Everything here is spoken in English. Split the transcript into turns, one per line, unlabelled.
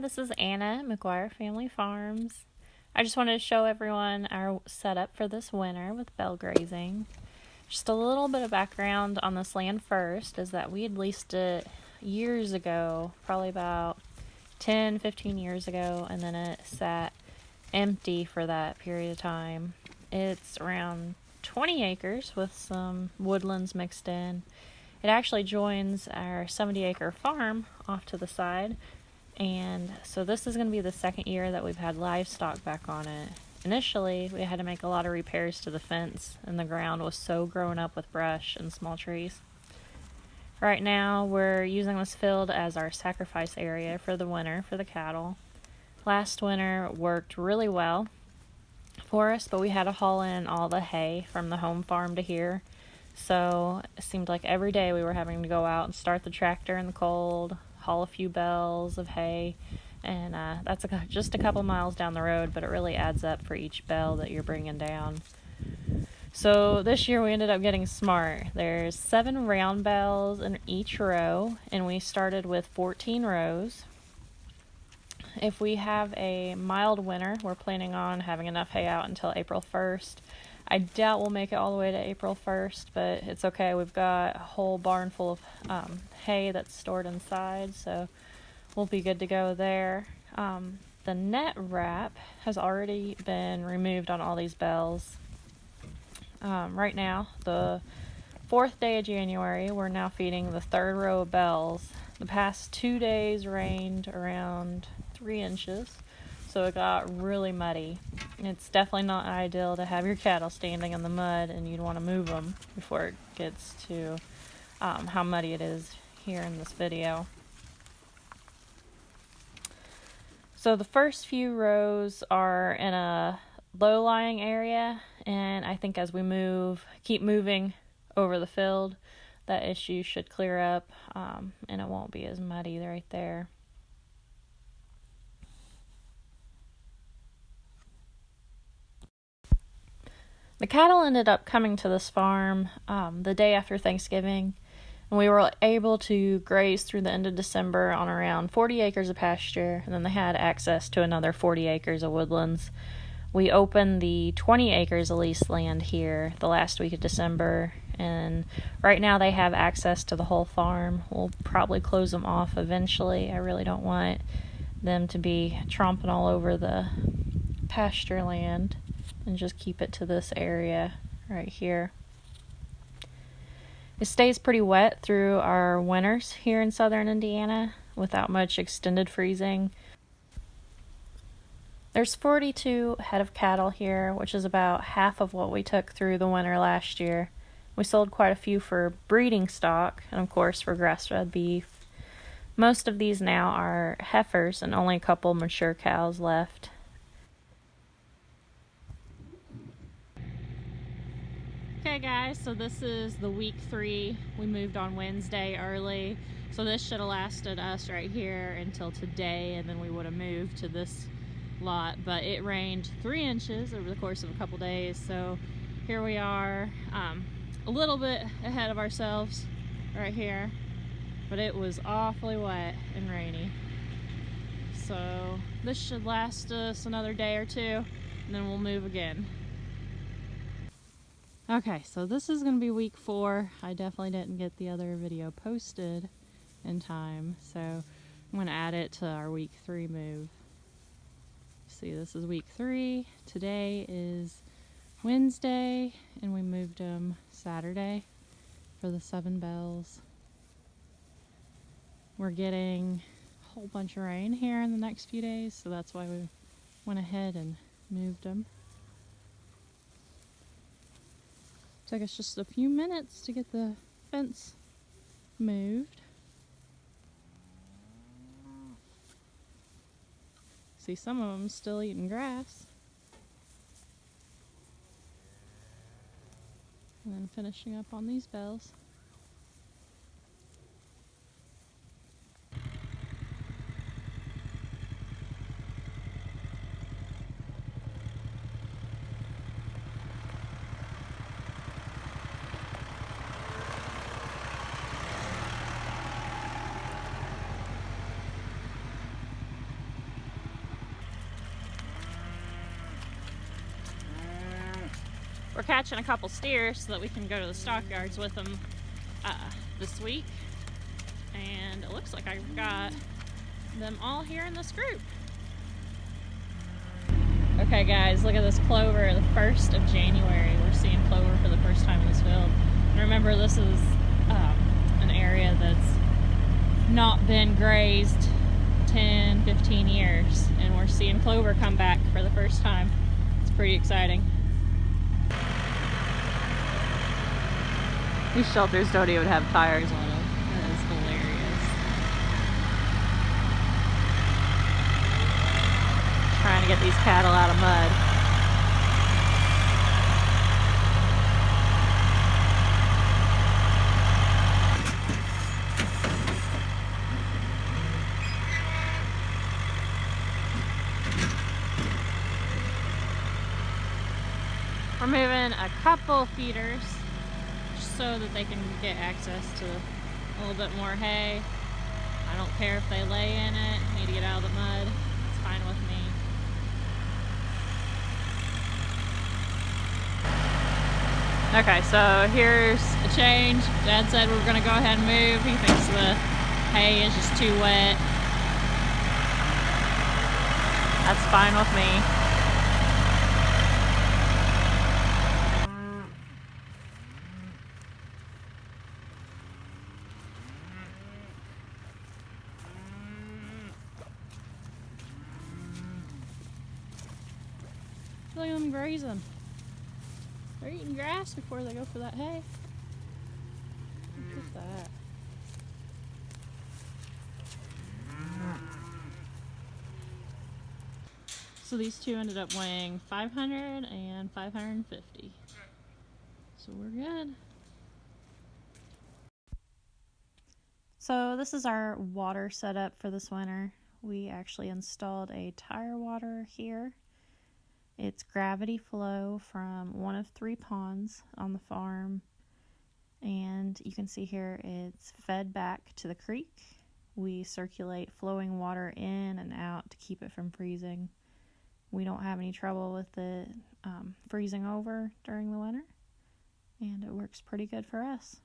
this is Anna, McGuire Family Farms. I just wanted to show everyone our setup for this winter with BALE grazing. Just a little bit of background on this land first is that we had leased it years ago, probably about 10-15 years ago, and then it sat empty for that period of time. It's around 20 acres with some woodlands mixed in. It actually joins our 70-acre farm off to the side. And so this is going to be the second year that we've had livestock back on it. Initially, we had to make a lot of repairs to the fence, and the ground was so grown up with brush and small trees. Right now, we're using this field as our sacrifice area for the winter for the cattle. Last winter worked really well for us, but we had to haul in all the hay from the home farm to here. So it seemed like every day we were having to go out and start the tractor in the cold, haul a few bales of hay, and that's just a couple miles down the road, but it really adds up for each bale that you're bringing down. So this year we ended up getting smart. There's 7 round bales in each row, and we started with 14 rows. If we have a mild winter, we're planning on having enough hay out until April 1st. I doubt we'll make it all the way to April 1st, but it's okay. We've got a whole barn full of hay that's stored inside, so we'll be good to go there. The net wrap has already been removed on all these bales. Right now, the 4th day of January, we're now feeding the 3rd row of bales. The past 2 days rained around 3 inches, so it got really muddy. It's definitely not ideal to have your cattle standing in the mud, and you'd want to move them before it gets to how muddy it is here in this video. So the first few rows are in a low-lying area, and I think as we keep moving over the field, that issue should clear up, and it won't be as muddy right there. The cattle ended up coming to this farm the day after Thanksgiving, and we were able to graze through the end of December on around 40 acres of pasture, and then they had access to another 40 acres of woodlands. We opened the 20 acres of leased land here the last week of December, and right now they have access to the whole farm. We'll probably close them off eventually. I really don't want them to be tromping all over the pasture land, and just keep it to this area right here. It stays pretty wet through our winters here in southern Indiana without much extended freezing. There's 42 head of cattle here, which is about half of what we took through the winter last year. We sold quite a few for breeding stock, and of course for grass-fed beef. Most of these now are heifers, and only a couple mature cows left. Okay guys, so this is the week 3. We moved on Wednesday early, so this should have lasted us right here until today, and then we would have moved to this lot, but it rained 3 inches over the course of a couple days, so here we are, a little bit ahead of ourselves right here, but it was awfully wet and rainy. So this should last us another day or two, and then we'll move again. Okay, so this is going to be week 4. I definitely didn't get the other video posted in time, so I'm going to add it to our week 3 move. See, this is week 3. Today is Wednesday, and we moved them Saturday for the 7 bales. We're getting a whole bunch of rain here in the next few days, so that's why we went ahead and moved them. Took us just a few minutes to get the fence moved. See, some of them still eating grass. And then finishing up on these bales. We're catching a couple steers so that we can go to the stockyards with them this week. And it looks like I've got them all here in this group. Okay guys, look at this clover. The 1st of January, we're seeing clover for the first time in this field. And remember, this is an area that's not been grazed 10, 15 years. And we're seeing clover come back for the first time. It's pretty exciting. These shelters don't even have tires on them. That is hilarious. Trying to get these cattle out of mud. We're moving a couple feeders so that they can get access to a little bit more hay. I don't care if they lay in it, need to get out of the mud, it's fine with me. Okay, so here's a change. Dad said we're gonna go ahead and move. He thinks the hay is just too wet. That's fine with me. Look at them grazing. They're eating grass before they go for that hay. Look at that. So these two ended up weighing 500 and 550. So we're good. So this is our water setup for this winter. We actually installed a tire water here. It's gravity flow from one of 3 ponds on the farm. And you can see here it's fed back to the creek. We circulate flowing water in and out to keep it from freezing. We don't have any trouble with it freezing over during the winter. And it works pretty good for us.